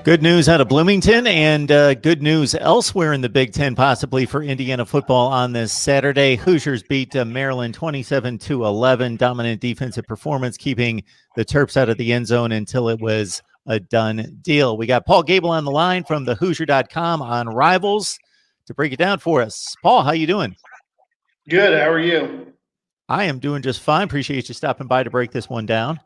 Good news out of Bloomington and good news elsewhere in the Big Ten, possibly for Indiana football on this Saturday. Hoosiers beat Maryland 27-11. Dominant defensive performance, keeping the Terps out of the end zone until it was a done deal. We got Paul Gable on the line from the Hoosier.com on Rivals to break it down for us. Paul, how you doing? Good. How are you? I am doing just fine. Appreciate you stopping by to break this one down.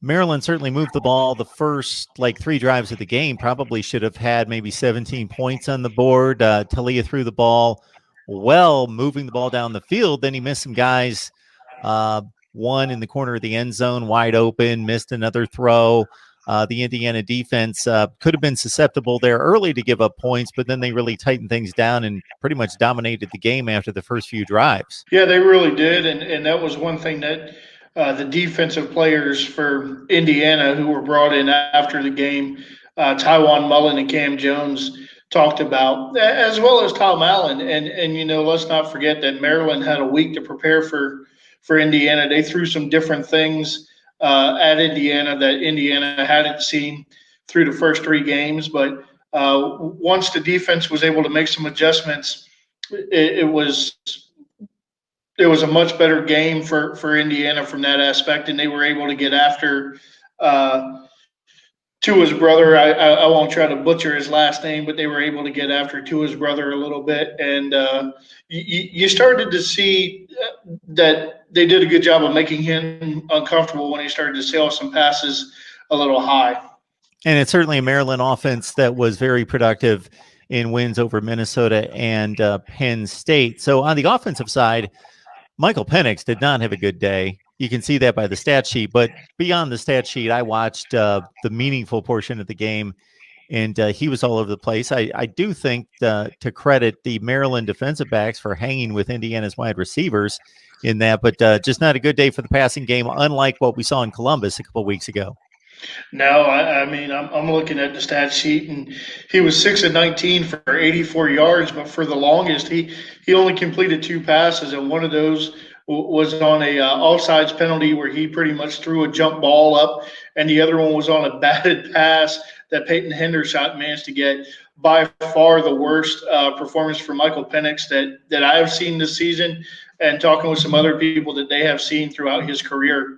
Maryland certainly moved the ball the first three drives of the game. Probably should have had maybe 17 points on the board. Talia threw the ball well, moving the ball down the field. Then he missed some guys. One in the corner of the end zone, wide open, missed another throw. The Indiana defense could have been susceptible there early to give up points, but then they really tightened things down and pretty much dominated the game after the first few drives. Yeah, they really did. And that was one thing that the defensive players for Indiana who were brought in after the game, Tywan Mullen and Cam Jones, talked about, as well as Tom Allen. And let's not forget that Maryland had a week to prepare for Indiana. They threw some different things at Indiana that Indiana hadn't seen through the first three games. But once the defense was able to make some adjustments, it was a much better game for Indiana from that aspect, and they were able to get after Tua's brother. I won't try to butcher his last name, but they were able to get after Tua's brother a little bit, and you started to see that they did a good job of making him uncomfortable when he started to sail some passes a little high. And it's certainly a Maryland offense that was very productive in wins over Minnesota and Penn State. So on the offensive side, Michael Penix did not have a good day. You can see that by the stat sheet. But beyond the stat sheet, I watched the meaningful portion of the game, and he was all over the place. I do think to credit the Maryland defensive backs for hanging with Indiana's wide receivers in that, but just not a good day for the passing game, unlike what we saw in Columbus a couple of weeks ago. No, I mean, I'm looking at the stat sheet, and he was 6 of 19 for 84 yards, but for the longest, he only completed two passes, and one of those was on a offsides penalty where he pretty much threw a jump ball up, and the other one was on a batted pass that Peyton Hendershot managed to get. By far the worst performance for Michael Penix that I have seen this season, and talking with some other people that they have seen throughout his career.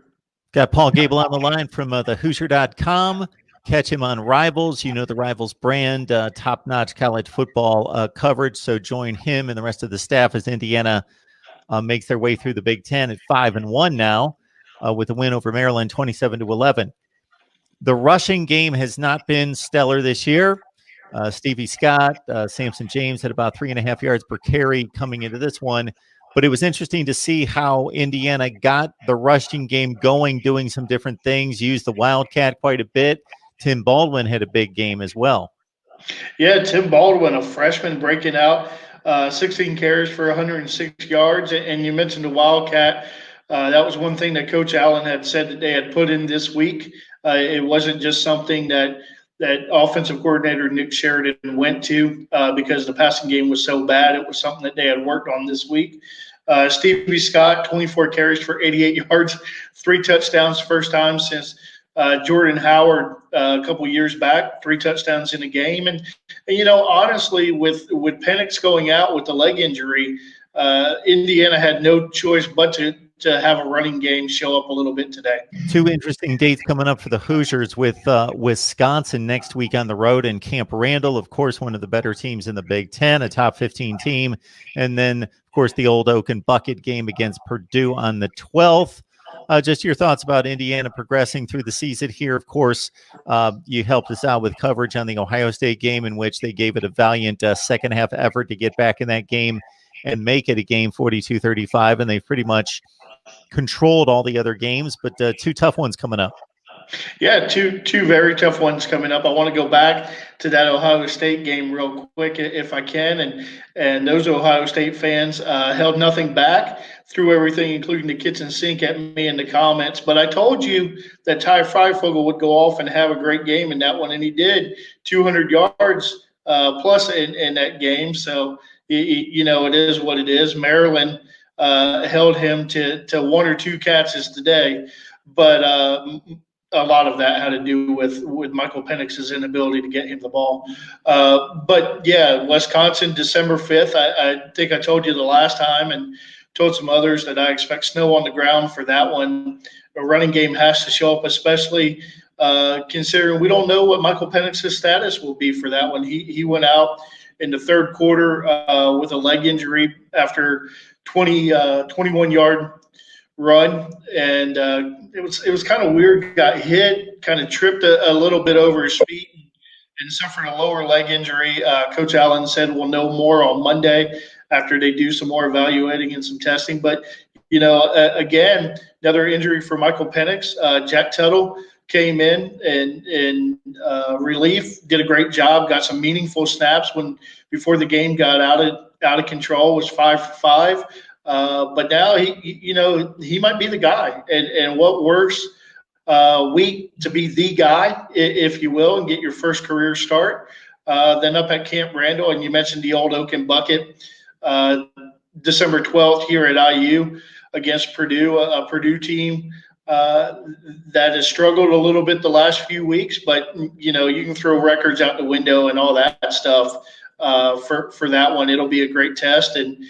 Got Paul Gable on the line from the Hoosier.com. Catch him on Rivals. You know the Rivals brand, top-notch college football coverage. So join him and the rest of the staff as Indiana makes their way through the Big Ten at 5-1 now with a win over Maryland, 27-11. The rushing game has not been stellar this year. Stevie Scott, Samson James had about 3.5 yards per carry coming into this one. But it was interesting to see how Indiana got the rushing game going, doing some different things, used the Wildcat quite a bit. Tim Baldwin had a big game as well. Yeah, Tim Baldwin, a freshman, breaking out, 16 carries for 106 yards. And you mentioned the Wildcat. That was one thing that Coach Allen had said that they had put in this week. It wasn't just something that offensive coordinator Nick Sheridan went to because the passing game was so bad. It was something that they had worked on this week. Stevie Scott, 24 carries for 88 yards, 3 touchdowns, first time since Jordan Howard a couple years back, 3 touchdowns in a game. And honestly, with Penix going out with the leg injury, Indiana had no choice but to have a running game show up a little bit today. 2 interesting dates coming up for the Hoosiers with Wisconsin next week on the road and Camp Randall, of course, one of the better teams in the Big Ten, a top 15 team. And then, of course, the Old Oak and Bucket game against Purdue on the 12th. Just your thoughts about Indiana progressing through the season here. Of course, you helped us out with coverage on the Ohio State game in which they gave it a valiant second half effort to get back in that game and make it a game 42-35. And they've pretty much controlled all the other games, but 2 tough ones coming up. Yeah, two very tough ones coming up. I want to go back to that Ohio State game real quick if I can. And those Ohio State fans held nothing back, threw everything, including the kitchen sink, at me in the comments. But I told you that Ty Freifogel would go off and have a great game in that one, and he did. 200 yards plus in that game. So, it is what it is. Maryland held him to 1 or 2 catches today. But a lot of that had to do with Michael Penix's inability to get him the ball. But yeah, Wisconsin, December 5th. I think I told you the last time, and told some others that I expect snow on the ground for that one. A running game has to show up, especially considering we don't know what Michael Penix's status will be for that one. He went out in the third quarter with a leg injury after 21-yard run, and it was kind of weird. Got hit, kind of tripped a little bit over his feet, and suffered a lower leg injury. Coach Allen said we'll know more on Monday after they do some more evaluating and some testing. But again, another injury for Michael Penix. Jack Tuttle came in relief, did a great job, got some meaningful snaps before the game got out of control. Was 5 for 5. But now he might be the guy, and what worse week to be the guy, if you will, and get your first career start than up at Camp Randall. And you mentioned the Old Oaken Bucket, December 12th here at IU against Purdue, a Purdue team that has struggled a little bit the last few weeks, but you can throw records out the window and all that stuff for that one. It'll be a great test, and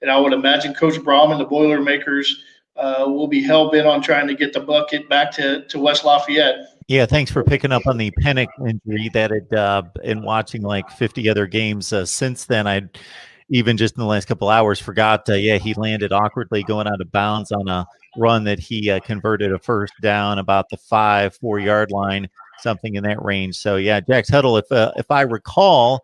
I would imagine Coach Braum and the Boilermakers will be hell-bent on trying to get the bucket back to West Lafayette. Yeah, thanks for picking up on the Penix injury. That had in watching like 50 other games since then, I even just in the last couple hours forgot. He landed awkwardly going out of bounds on a run that he converted a first down about the 4-yard line, something in that range. So yeah, Jack Tuttle, if I recall,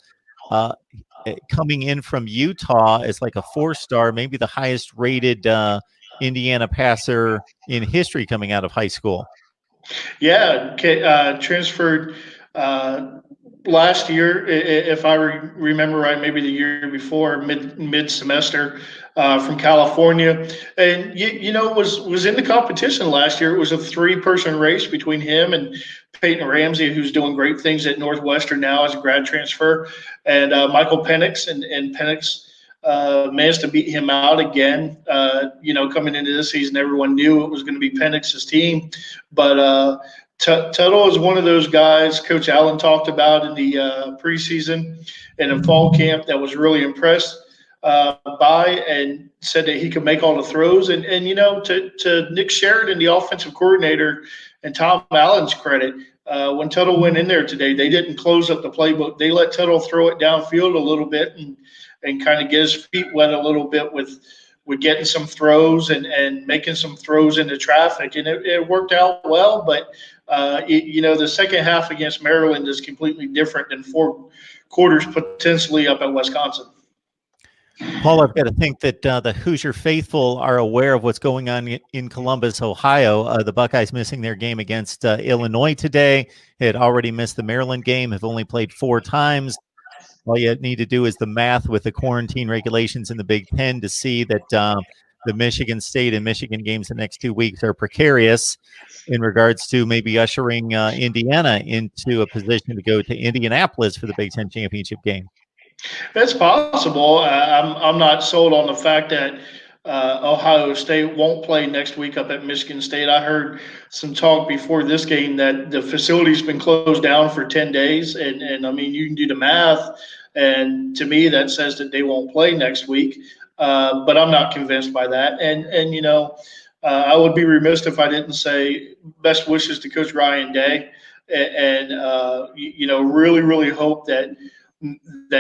coming in from Utah as like a 4-star, maybe the highest rated Indiana passer in history coming out of high school. Yeah, transferred last year, if I remember right, maybe the year before, mid semester from California, and was in the competition last year. It was a 3-person race between him and Peyton Ramsey, who's doing great things at Northwestern now as a grad transfer, and Michael Penix, and Penix managed to beat him out again. Coming into this season, everyone knew it was going to be Penix's team, but Tuttle is one of those guys Coach Allen talked about in the preseason and in fall camp that was really impressed by, and said that he could make all the throws. And to Nick Sheridan, the offensive coordinator, and Tom Allen's credit, when Tuttle went in there today, they didn't close up the playbook. They let Tuttle throw it downfield a little bit and kind of get his feet wet a little bit with getting some throws and making some throws into traffic. And it worked out well, but the second half against Maryland is completely different than 4 quarters potentially up at Wisconsin. Paul, I've got to think that the Hoosier faithful are aware of what's going on in Columbus, Ohio. The Buckeyes missing their game against Illinois today. Had already missed the Maryland game, have only played 4 times. All you need to do is the math with the quarantine regulations in the Big Ten to see that the Michigan State and Michigan games the next 2 weeks are precarious in regards to maybe ushering Indiana into a position to go to Indianapolis for the Big Ten championship game. That's possible. I'm not sold on the fact that Ohio State won't play next week up at Michigan State. I heard some talk before this game that the facility's been closed down for 10 days. And I mean, you can do the math. And to me, that says that they won't play next week. But I'm not convinced by that. And I would be remiss if I didn't say best wishes to Coach Ryan Day. And really, really hope that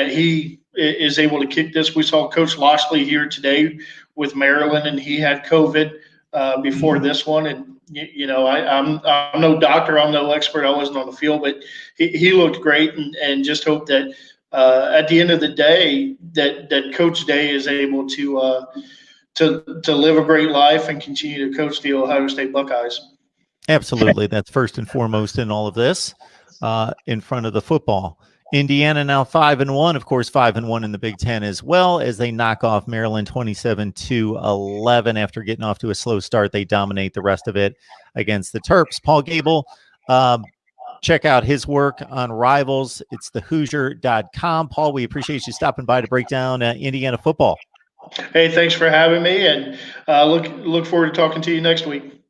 he is able to kick this. We saw Coach Loshley here today with Maryland, and he had COVID before this one. And I'm no doctor, I'm no expert, I wasn't on the field, but he looked great, and just hope that at the end of the day that Coach Day is able to live a great life and continue to coach the Ohio State Buckeyes. Absolutely, that's first and foremost in all of this, in front of the football. Indiana now 5-1, of course, 5-1 in the Big Ten as well, as they knock off Maryland 27-11. After getting off to a slow start, they dominate the rest of it against the Terps. Paul Gable, check out his work on Rivals. It's thehoosier.com. Paul, we appreciate you stopping by to break down Indiana football. Hey, thanks for having me, and look forward to talking to you next week.